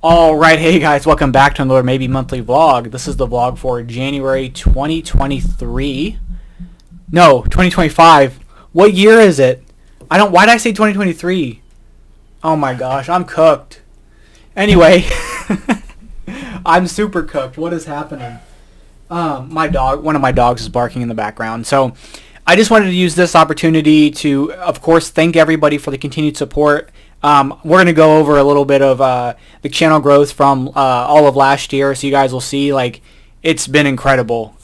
All right, hey guys, welcome back to another maybe monthly vlog. This is the vlog for January 2023. No, 2025. What year is it? Why did I say 2023? Oh my gosh, I'm cooked. Anyway, I'm super cooked. What is happening? One of my dogs is barking in the background. So I just wanted to use this opportunity to, of course, thank everybody for the continued support. We're going to go over a little bit of the channel growth from all of last year, so you guys will see, like, it's been incredible.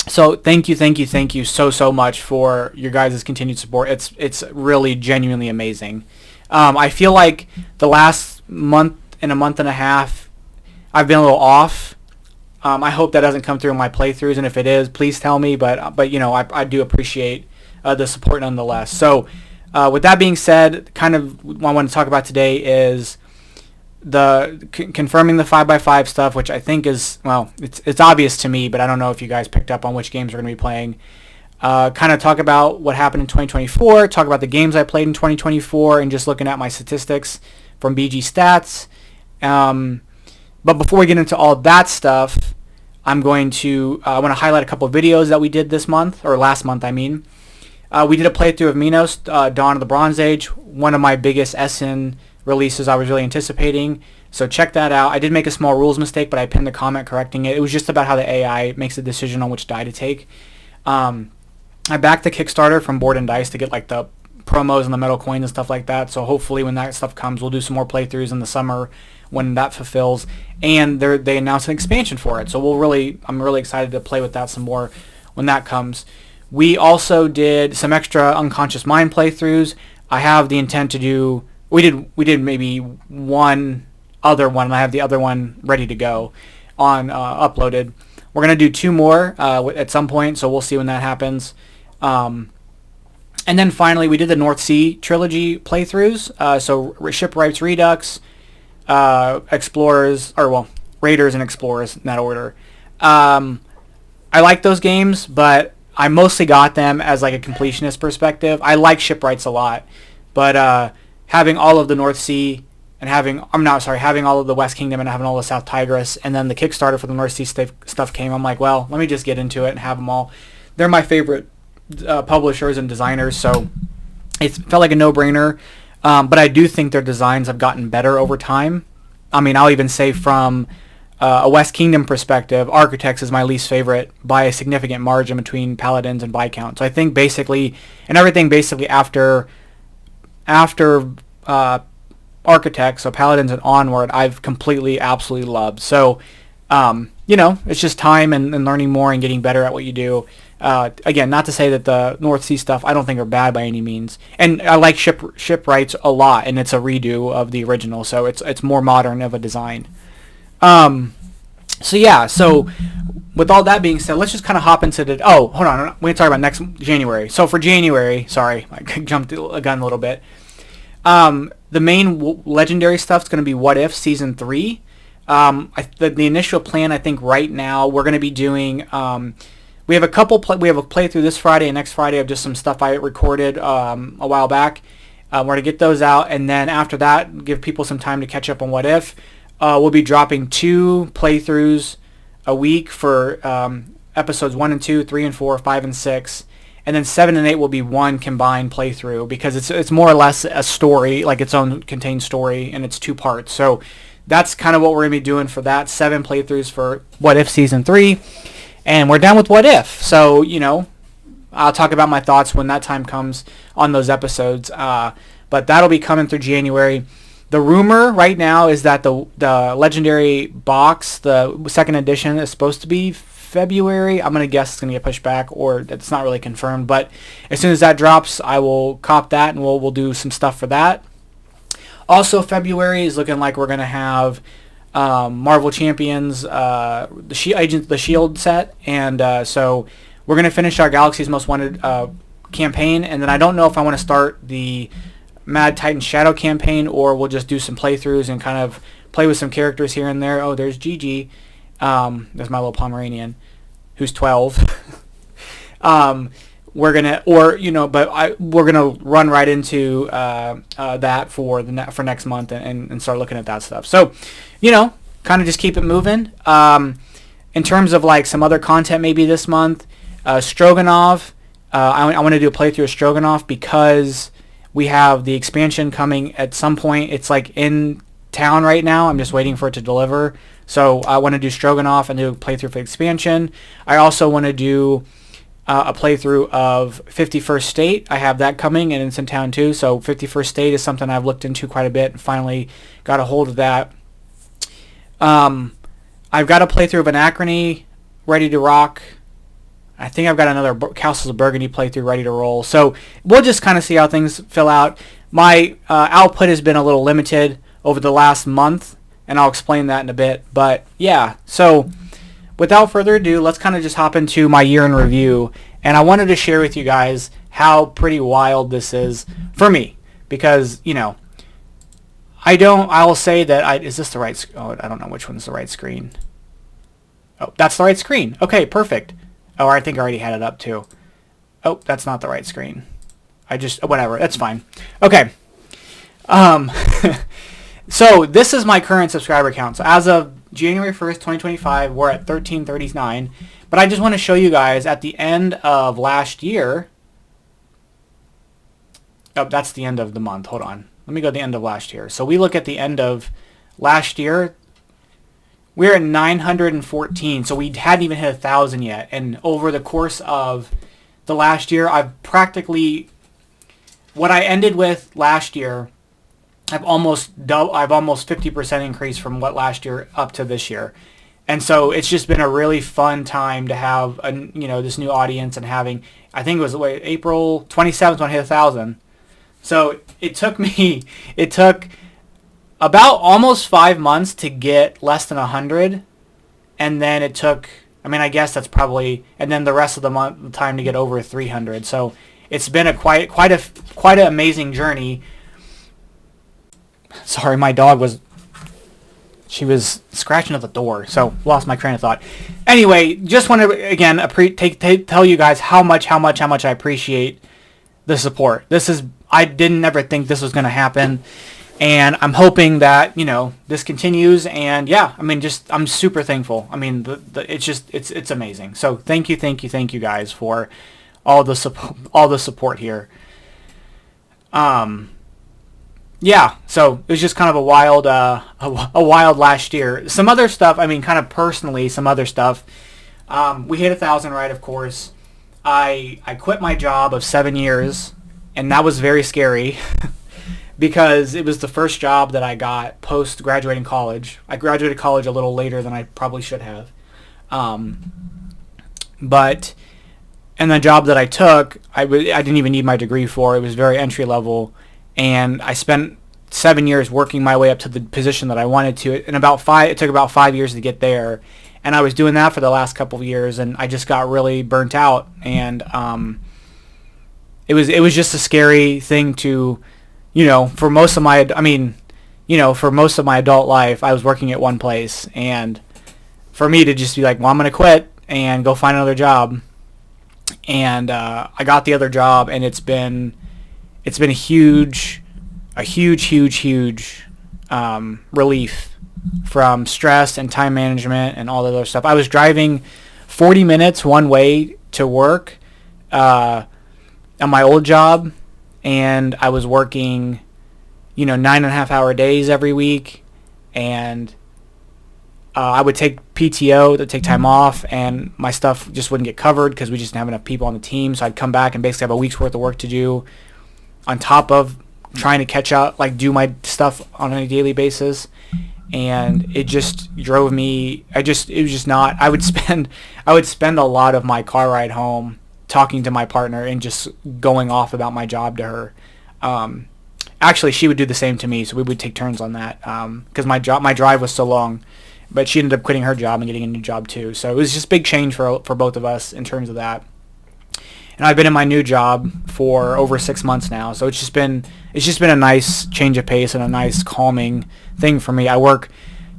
So thank you so much for your guys' continued support. It's really genuinely amazing. I feel like the last month and a month and a half, I've been a little off. I hope that doesn't come through in my playthroughs, and if it is, please tell me. But you know, I do appreciate the support nonetheless. So. With that being said, kind of what I want to talk about today is the confirming the 5x5 stuff, which I think is, well, it's obvious to me, but I don't know if you guys picked up on which games we're going to be playing. Kind of talk about what happened in 2024, talk about the games I played in 2024, and just looking at my statistics from BG Stats. But before we get into all that stuff, I want to highlight a couple of videos that we did this month, or last month, I mean. We did a playthrough of Minos, Dawn of the Bronze Age, one of my biggest SN releases I was really anticipating. So check that out. I did make a small rules mistake, but I pinned the comment correcting it. It was just about how the AI makes a decision on which die to take. I backed the Kickstarter from Board and Dice to get like the promos and the metal coins and stuff like that. So hopefully when that stuff comes, we'll do some more playthroughs in the summer when that fulfills. And they announced an expansion for it. So I'm really excited to play with that some more when that comes. We also did some extra Unconscious Mind playthroughs. I have the intent to do. We did maybe one other one, and I have the other one ready to go on uploaded. We're gonna do two more at some point, so we'll see when that happens. And then finally, we did the North Sea trilogy playthroughs. So Shipwrights Redux, Explorers, Raiders and Explorers in that order. I like those games, but I mostly got them as like a completionist perspective. I like Shipwrights a lot, but having all of the North Sea and having all of the West Kingdom and having all the South Tigris, and then the Kickstarter for the North Sea stuff came. I'm like, well, let me just get into it and have them all. They're my favorite publishers and designers, so it felt like a no-brainer. But I do think their designs have gotten better over time. I mean, I'll even say from a West Kingdom perspective, Architects is my least favorite by a significant margin between Paladins and Viscount. So I think basically, and everything basically after Architects, so Paladins and onward, I've completely, absolutely loved. So, it's just time and learning more and getting better at what you do. Again, not to say that the North Sea stuff I don't think are bad by any means. And I like Shipwrights a lot, and it's a redo of the original, so it's more modern of a design. So with all that being said, let's just kind of hop into hold on, we're going to talk about next January. So for January, sorry, I jumped the gun a little bit. The main legendary stuff is going to be What If Season 3. The initial plan, I think right now, we're going to be doing, we have a playthrough this Friday and next Friday of just some stuff I recorded a while back. We're going to get those out, and then after that, give people some time to catch up on What If. We'll be dropping 2 playthroughs a week for episodes 1 and 2, 3 and 4, 5 and 6, and then 7 and 8 will be one combined playthrough because it's more or less a story, like its own contained story, and it's 2 parts. So that's kind of what we're going to be doing for that. 7 playthroughs for What If Season 3, and we're done with What If. So, I'll talk about my thoughts when that time comes on those episodes, but that'll be coming through January. The rumor right now is that the Legendary box, the second edition, is supposed to be February. I'm going to guess it's going to get pushed back, or it's not really confirmed. But as soon as that drops, I will cop that, and we'll do some stuff for that. Also, February is looking like we're going to have Marvel Champions, the Shield set, and so we're going to finish our Galaxy's Most Wanted campaign, and then I don't know if I want to start the Mad Titan Shadow campaign, or we'll just do some playthroughs and kind of play with some characters here and there. Oh, there's Gigi. There's my little Pomeranian, who's 12. we're gonna, we're gonna run right into that for for next month and start looking at that stuff. So, kind of just keep it moving. In terms of like some other content, maybe this month, Stroganoff. I want to do a playthrough of Stroganoff because we have the expansion coming at some point. It's like in town right now. I'm just waiting for it to deliver. So I want to do Stroganoff and do a playthrough for the expansion. I also want to do a playthrough of 51st State. I have that coming, and it's in town too. So 51st State is something I've looked into quite a bit and finally got a hold of that. I've got a playthrough of Anachrony ready to rock. I think I've got another Castles of Burgundy playthrough ready to roll. So we'll just kind of see how things fill out. My output has been a little limited over the last month, and I'll explain that in a bit. But yeah, so without further ado, let's kind of just hop into my year in review. And I wanted to share with you guys how pretty wild this is for me. Because, I will say that is this the right, I don't know which one's the right screen. Oh, that's the right screen. Okay, perfect. Oh, I think I already had it up too. Oh, that's not the right screen. Whatever, that's fine. Okay. So this is my current subscriber count. So as of January 1st, 2025, we're at 1339. But I just want to show you guys at the end of last year. Oh, that's the end of the month. Hold on. Let me go to the end of last year. So we look at the end of last year. We're at 914. So we hadn't even hit 1,000 yet. And over the course of the last year, I've practically, what I ended with last year, I've almost 50% increase from what last year up to this year. And so it's just been a really fun time to have this new audience and having, I think it was April 27th when I hit 1,000. So it took about almost 5 months to get less than 100. And then it took, I guess that's probably, and then the rest of the time to get over 300. So it's been a quite an amazing journey. Sorry, my dog was scratching at the door, so lost my train of thought. Anyway, just want to again tell you guys how much I appreciate the support. I didn't ever think this was going to happen, and I'm hoping that this continues. And yeah, I'm super thankful. It's amazing. So thank you guys for all the support here. Yeah, so it was just kind of a wild last year. Some other stuff, kind of personally, some other stuff. We hit 1,000, right? Of course. I quit my job of 7 years, and that was very scary because it was the first job that I got post graduating college. I graduated college a little later than I probably should have, but and the job that I took, I didn't even need my degree for. It was very entry level. And I spent 7 years working my way up to the position that I wanted to. And it took about 5 years to get there. And I was doing that for the last couple of years, and I just got really burnt out. And it was just a scary thing to, for most of my adult life, I was working at one place. And for me to just be like, well, I'm going to quit and go find another job. And I got the other job, and it's been a huge relief from stress and time management and all that other stuff. I was driving 40 minutes one way to work on my old job, and I was working 9.5 hour days every week, and I would take PTO to take time off, and my stuff just wouldn't get covered because we just didn't have enough people on the team. So I'd come back and basically have a week's worth of work to do on top of trying to catch up, do my stuff on a daily basis. And it just drove me, it was just not, I would spend a lot of my car ride home talking to my partner and just going off about my job to her. Actually, she would do the same to me, so we would take turns on that because my drive was so long. But she ended up quitting her job and getting a new job too. So it was just a big change for both of us in terms of that. And I've been in my new job for over 6 months now. So it's just been a nice change of pace and a nice calming thing for me. I work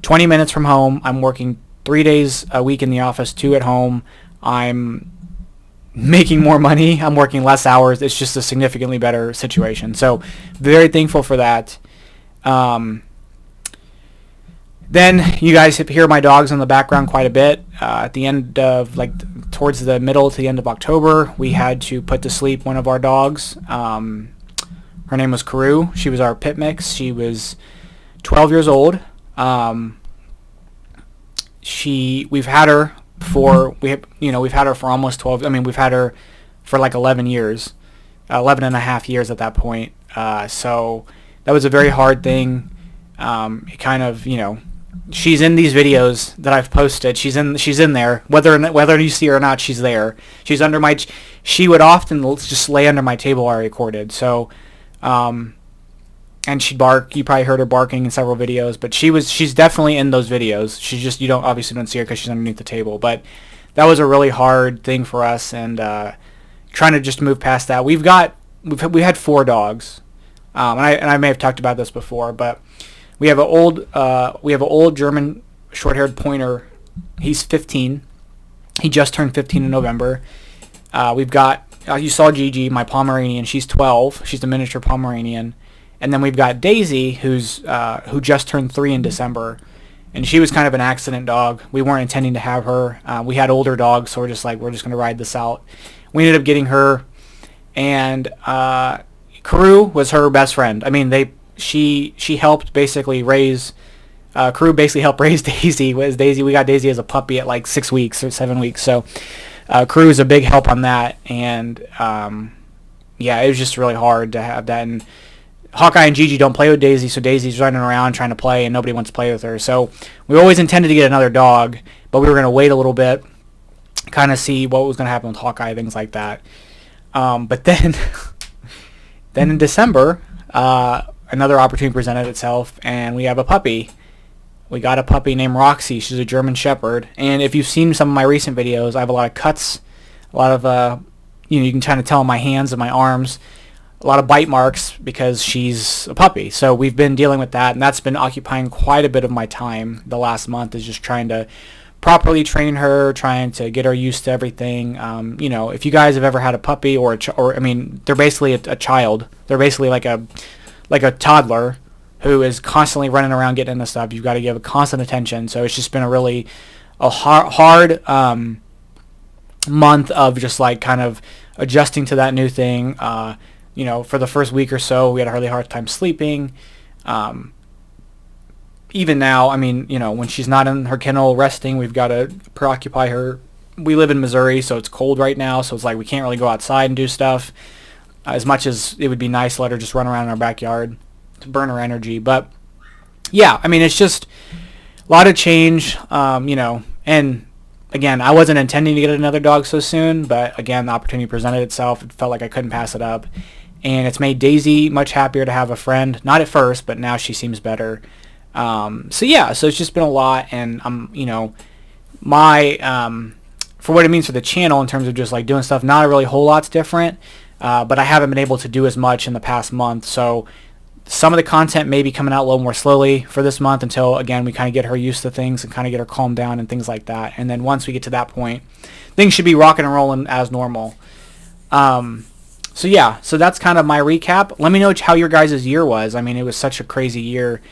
20 minutes from home. I'm working 3 days a week in the office, 2 at home. I'm making more money. I'm working less hours. It's just a significantly better situation. So very thankful for that. Then you guys hear my dogs in the background quite a bit. At the end of, towards the middle to the end of October, we had to put to sleep one of our dogs. Her name was Karoo. She was our pit mix. She was 12 years old. We've had her for we've had her for almost 12. I mean, we've had her for 11 years, 11 and a half years at that point. So that was a very hard thing. It kind of, she's in these videos that I've posted. She's in there. Whether you see her or not, she's there. She's under my. She would often just lay under my table while I recorded. So, and she'd bark. You probably heard her barking in several videos. But she's definitely in those videos. She's just, you obviously don't see her because she's underneath the table. But that was a really hard thing for us, and trying to just move past that. We had 4 dogs, and I may have talked about this before, but. We have an old German short-haired pointer. He's 15. He just turned 15 in November. We've got you saw Gigi, my Pomeranian. She's 12. She's a miniature Pomeranian. And then we've got Daisy, who just turned 3 in December, and she was kind of an accident dog. We weren't intending to have her. We had older dogs, so we're just going to ride this out. We ended up getting her, and Karoo was her best friend. I mean, She helped basically raise. Karoo basically helped raise Daisy. We got Daisy as a puppy at 6 weeks or 7 weeks. So Karoo is a big help on that. And it was just really hard to have that. And Hawkeye and Gigi don't play with Daisy, so Daisy's running around trying to play, and nobody wants to play with her. So we always intended to get another dog, but we were going to wait a little bit, kind of see what was going to happen with Hawkeye, things like that. But then in December. Another opportunity presented itself, and we have a puppy. We got a puppy named Roxy. She's a German Shepherd, and if you've seen some of my recent videos, I have a lot of cuts, a lot of, you can kind of tell in my hands and my arms, a lot of bite marks because she's a puppy. So we've been dealing with that, and that's been occupying quite a bit of my time the last month, is just trying to properly train her, trying to get her used to everything. If you guys have ever had a puppy they're basically a child. They're basically like a toddler who is constantly running around getting into stuff. You've got to give a constant attention. So it's just been a hard month of just kind of adjusting to that new thing. For the first week or so, we had a really hard time sleeping. Even now, when she's not in her kennel resting, we've got to preoccupy her. We live in Missouri, so it's cold right now. So it's we can't really go outside and do stuff. As much as it would be nice to let her just run around in our backyard to burn her energy. But, yeah, it's just a lot of change, and, again, I wasn't intending to get another dog so soon, but, again, the opportunity presented itself. It felt like I couldn't pass it up, and it's made Daisy much happier to have a friend. Not at first, but now she seems better. So it's just been a lot, and, for what it means for the channel in terms of just, doing stuff, not a really whole lot's different. But I haven't been able to do as much in the past month, so some of the content may be coming out a little more slowly for this month until, again, we kind of get her used to things and kind of get her calmed down and things like that. And then once we get to that point, things should be rocking and rolling as normal. So that's kind of my recap. Let me know how your guys' year was. It was such a crazy year.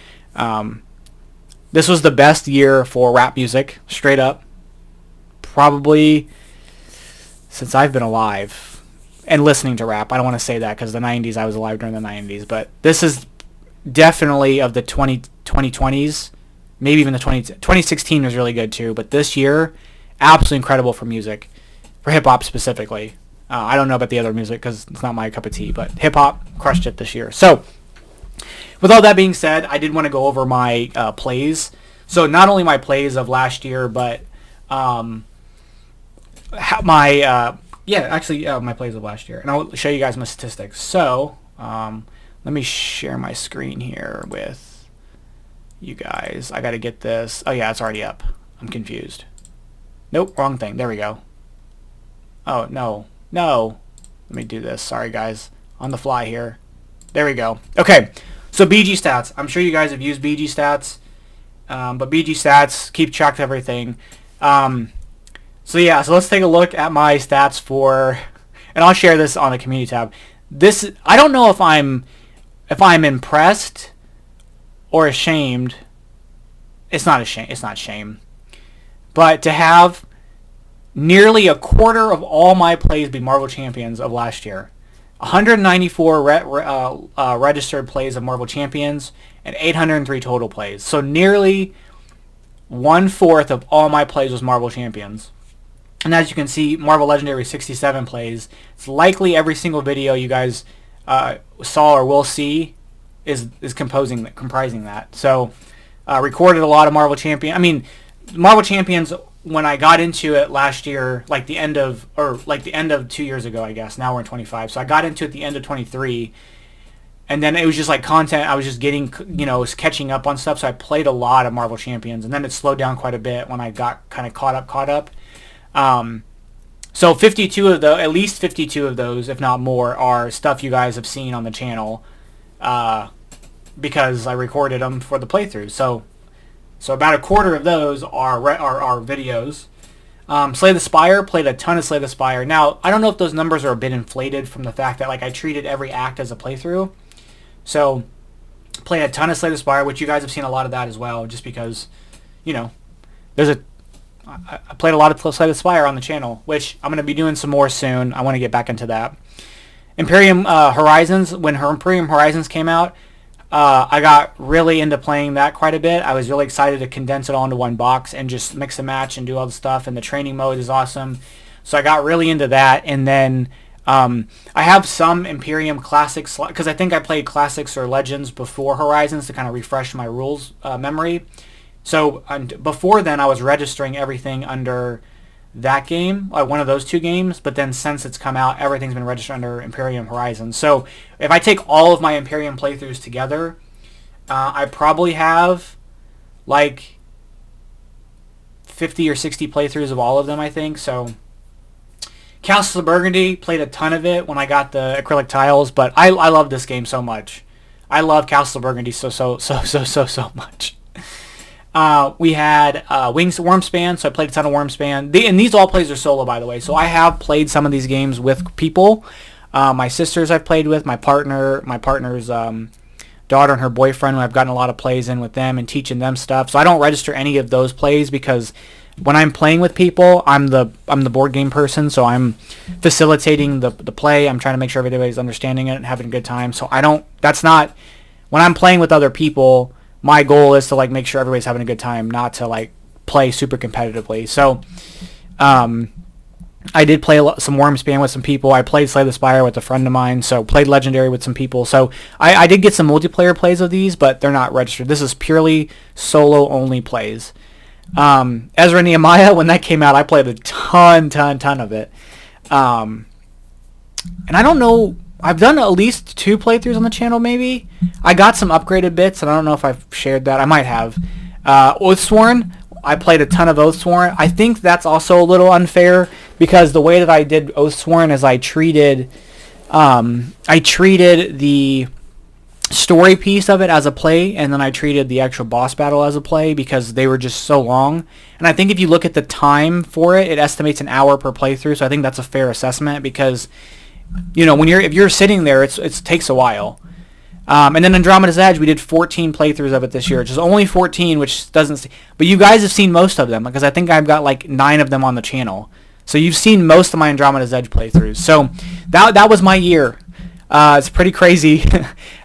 This was the best year for rap music, straight up. Probably since I've been alive. And listening to rap. I don't want to say that because the 90s, I was alive during the 90s. But this is definitely of the 2020s. Maybe even the 2016 was really good too. But this year, absolutely incredible for music. For hip-hop specifically. I don't know about the other music because it's not my cup of tea. But hip-hop crushed it this year. So, with all that being said, I did want to go over my plays. So, not only my plays of last year, but my plays of last year. And I'll show you guys my statistics. So, let me share my screen here with you guys. I got to get this. Oh, yeah, it's already up. I'm confused. Nope, wrong thing. There we go. Oh, no. Let me do this. Sorry, guys. On the fly here. There we go. Okay, so BG Stats. I'm sure you guys have used BG Stats. But BG Stats, keep track of everything. So yeah, so let's take a look at my stats for, and I'll share this on the community tab. This, I don't know if I'm impressed or ashamed. It's not a shame. It's not shame. But to have nearly a quarter of all my plays be Marvel Champions of last year. 194 registered plays of Marvel Champions and 803 total plays. So nearly 1/4 of all my plays was Marvel Champions. And as you can see, Marvel Legendary 67 plays. It's likely every single video you guys saw or will see is comprising that. So recorded a lot of Marvel Champion. I mean, Marvel Champions, when I got into it last year, like the end of 2 years ago, I guess. Now we're in 25. So I got into it at the end of 23. And then it was just like content. I was just getting, was catching up on stuff. So I played a lot of Marvel Champions. And then it slowed down quite a bit when I got kind of caught up. So 52 of at least 52 of those, if not more, are stuff you guys have seen on the channel, because I recorded them for the playthrough. So about a quarter of those are videos. Slay the Spire, played a ton of Slay the Spire. Now, I don't know if those numbers are a bit inflated from the fact that I treated every act as a playthrough. So played a ton of Slay the Spire, which you guys have seen a lot of that as well, just because, I played a lot of Slay the Spire on the channel, which I'm going to be doing some more soon. I want to get back into that. Imperium Horizons, when Imperium Horizons came out, I got really into playing that quite a bit. I was really excited to condense it all into one box and just mix and match and do all the stuff, and the training mode is awesome. So I got really into that, and then I have some Imperium Classics, because I think I played Classics or Legends before Horizons to kind of refresh my rules memory. So before then, I was registering everything under that game, like one of those two games, but then since it's come out, everything's been registered under Imperium Horizon. So if I take all of my Imperium playthroughs together, I probably have like 50 or 60 playthroughs of all of them, I think. So Castle of Burgundy, played a ton of it when I got the acrylic tiles, but I love this game so much. I love Castle of Burgundy so much. We had Wings Wormspan, so I played a ton of Wormspan. And these all plays are solo, by the way. So I have played some of these games with people. My sisters I've played with, my partner's daughter and her boyfriend, I've gotten a lot of plays in with them and teaching them stuff. So I don't register any of those plays because when I'm playing with people, I'm the board game person, so I'm facilitating the play. I'm trying to make sure everybody's understanding it and having a good time. So when I'm playing with other people, my goal is to make sure everybody's having a good time, not to play super competitively. So I did play some Wormspan with some people. I played Slay the Spire with a friend of mine, so played Legendary with some people. So I did get some multiplayer plays of these, but they're not registered. This is purely solo-only plays. Ezra Nehemiah, when that came out, I played a ton of it. And I don't know... I've done at least 2 playthroughs on the channel, maybe. I got some upgraded bits, and I don't know if I've shared that. I might have. Oathsworn, I played a ton of Oathsworn. I think that's also a little unfair, because the way that I did Oathsworn is I treated the story piece of it as a play, and then I treated the actual boss battle as a play, because they were just so long. And I think if you look at the time for it, it estimates an hour per playthrough, so I think that's a fair assessment, because... if you're sitting there, it takes a while. And then Andromeda's Edge, we did 14 playthroughs of it this year, which is only 14, which doesn't... But you guys have seen most of them, because I think I've got 9 of them on the channel. So you've seen most of my Andromeda's Edge playthroughs. So that was my year. It's pretty crazy.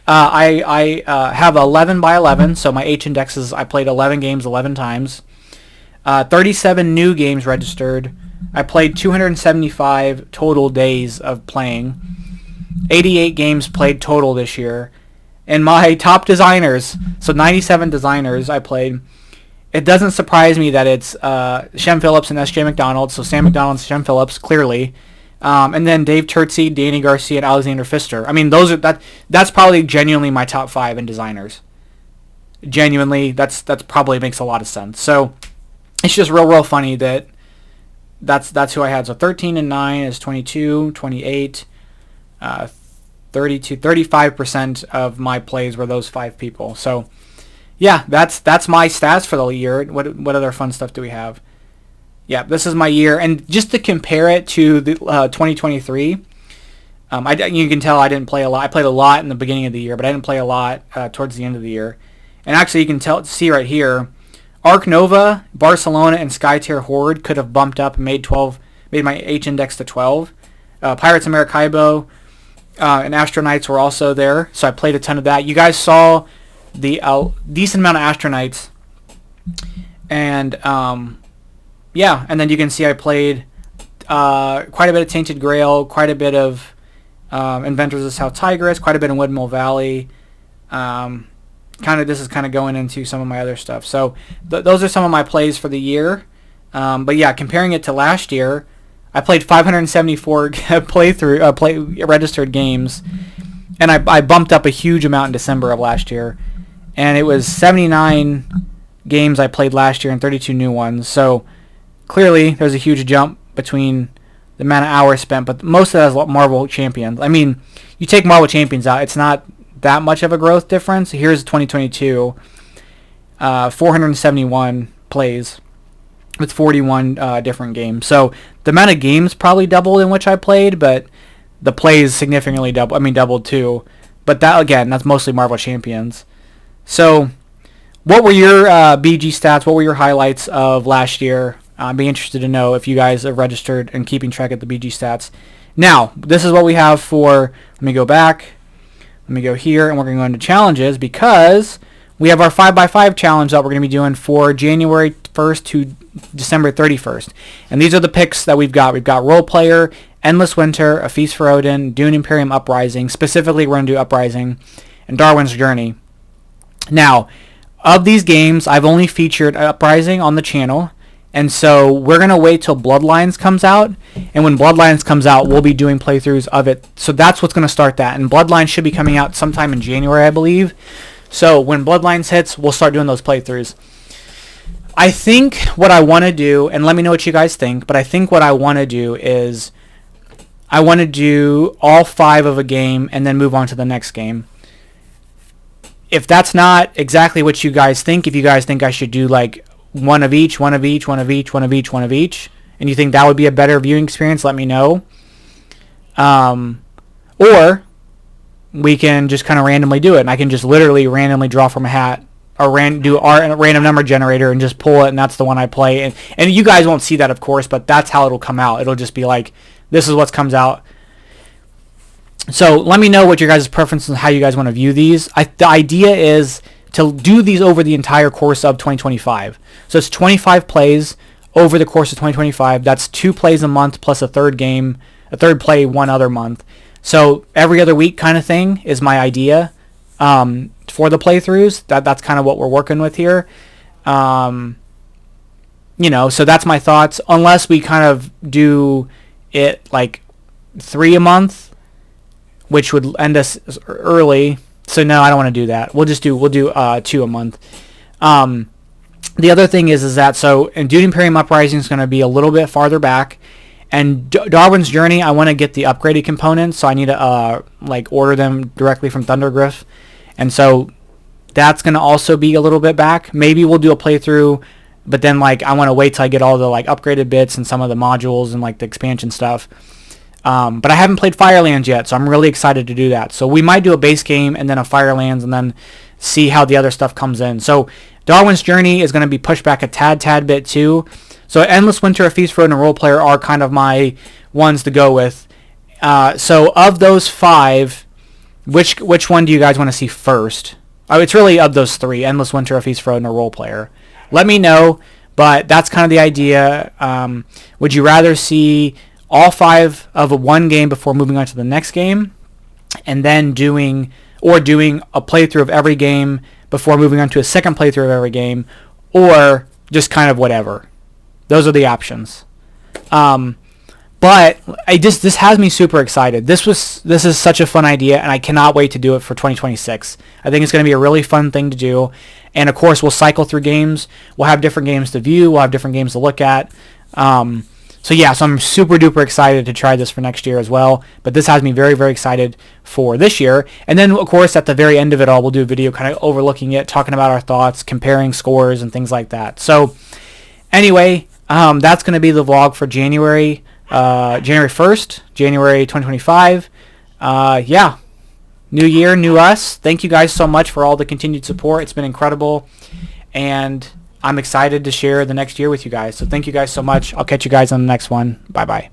I have 11 by 11, so my H indexes, I played 11 games 11 times. 37 new games registered. I played 275 total days of playing. 88 games played total this year. And my top designers, so 97 designers I played. It doesn't surprise me that it's Shem Phillips and S.J. McDonald, so Sam McDonald and Shem Phillips, clearly. And then Dave Turtzi, Danny Garcia, and Alexander Pfister. I mean, that's probably genuinely my top 5 in designers. Genuinely, that's probably makes a lot of sense. So it's just real funny that that's who I had. So 13 and 9 is 22, 28, 32, 35% of my plays were those 5 people. So yeah, that's my stats for the year. What other fun stuff do we have? Yeah, this is my year. And just to compare it to the 2023, you can tell I didn't play a lot. I played a lot in the beginning of the year, but I didn't play a lot towards the end of the year. And actually, you can see right here, Ark Nova, Barcelona, and Skytear Horde could have bumped up and made my H index to 12. Pirates of Maracaibo and Astronites were also there, so I played a ton of that. You guys saw the decent amount of Astronites, and yeah, and then you can see I played quite a bit of Tainted Grail, quite a bit of Inventors of South Tigris, quite a bit in Windmill Valley. This is kind of going into some of my other stuff. So those are some of my plays for the year. But yeah, comparing it to last year, I played 574 registered games, and I bumped up a huge amount in December of last year, and it was 79 games I played last year and 32 new ones. So clearly, there's a huge jump between the amount of hours spent, but most of that is Marvel Champions. I mean, you take Marvel Champions out, it's not that much of a growth difference. Here's 2022, 471 plays with 41 different games. So the amount of games probably doubled in which I played, but the plays significantly doubled too. But that, again, that's mostly Marvel Champions. So what were your BG stats? What were your highlights of last year? I'd be interested to know if you guys have registered and keeping track of the BG stats. Now, this is what we have for, let me go back. Let me go here, and we're going to go into challenges because we have our 5x5 challenge that we're going to be doing for January 1st to December 31st. And these are the picks that we've got. We've got Role Player, Endless Winter, A Feast for Odin, Dune Imperium Uprising. Specifically, we're going to do Uprising and Darwin's Journey. Now, of these games, I've only featured Uprising on the channel. And so we're going to wait till Bloodlines comes out. And when Bloodlines comes out, we'll be doing playthroughs of it. So that's what's going to start that. And Bloodlines should be coming out sometime in January, I believe. So when Bloodlines hits, we'll start doing those playthroughs. I think what I want to do, and let me know what you guys think, but I think what I want to do is I want to do all 5 of a game and then move on to the next game. If that's not exactly what you guys think, if you guys think I should do like one of each, and you think that would be a better viewing experience, let me know. Or we can just kind of randomly do it, and I can just literally randomly draw from a hat or do our random number generator and just pull it, and that's the one I play. And you guys won't see that, of course, but that's how it'll come out. It'll just be like, this is what comes out. So let me know what your guys' preferences and how you guys want to view these. The idea is to do these over the entire course of 2025. So it's 25 plays over the course of 2025. That's 2 plays a month plus a third play one other month. So every other week kind of thing is my idea for the playthroughs. That's kind of what we're working with here. So that's my thoughts. Unless we kind of do it like 3 a month, which would end us early. So no, I don't want to do that. We'll do 2 a month. The other thing is that Dune Imperium Uprising is going to be a little bit farther back, and Darwin's Journey, I want to get the upgraded components, so I need to order them directly from Thundergriff, and so that's going to also be a little bit back. Maybe we'll do a playthrough, but then I want to wait till I get all the upgraded bits and some of the modules and the expansion stuff. But I haven't played Firelands yet, so I'm really excited to do that. So we might do a base game and then a Firelands and then see how the other stuff comes in. So Darwin's Journey is going to be pushed back a tad bit too. So Endless Winter, A Feast for Odin, and Role Player are kind of my ones to go with. So of those 5, which one do you guys want to see first? It's really of those 3, Endless Winter, A Feast for Odin, or Role Player. Let me know, but that's kind of the idea. Would you rather see all 5 of one game before moving on to the next game, and then doing a playthrough of every game before moving on to a second playthrough of every game, or just kind of whatever? Those are the options. But this has me super excited. This is such a fun idea, and I cannot wait to do it for 2026. I think it's going to be a really fun thing to do. And of course, we'll cycle through games. We'll have different games to view. We'll have different games to look at. So I'm super duper excited to try this for next year as well. But this has me very, very excited for this year. And then, of course, at the very end of it all, we'll do a video kind of overlooking it, talking about our thoughts, comparing scores, and things like that. So anyway, That's going to be the vlog for January 1st, January 2025. Yeah. New year, new us. Thank you guys so much for all the continued support. It's been incredible. And I'm excited to share the next year with you guys. So thank you guys so much. I'll catch you guys on the next one. Bye-bye.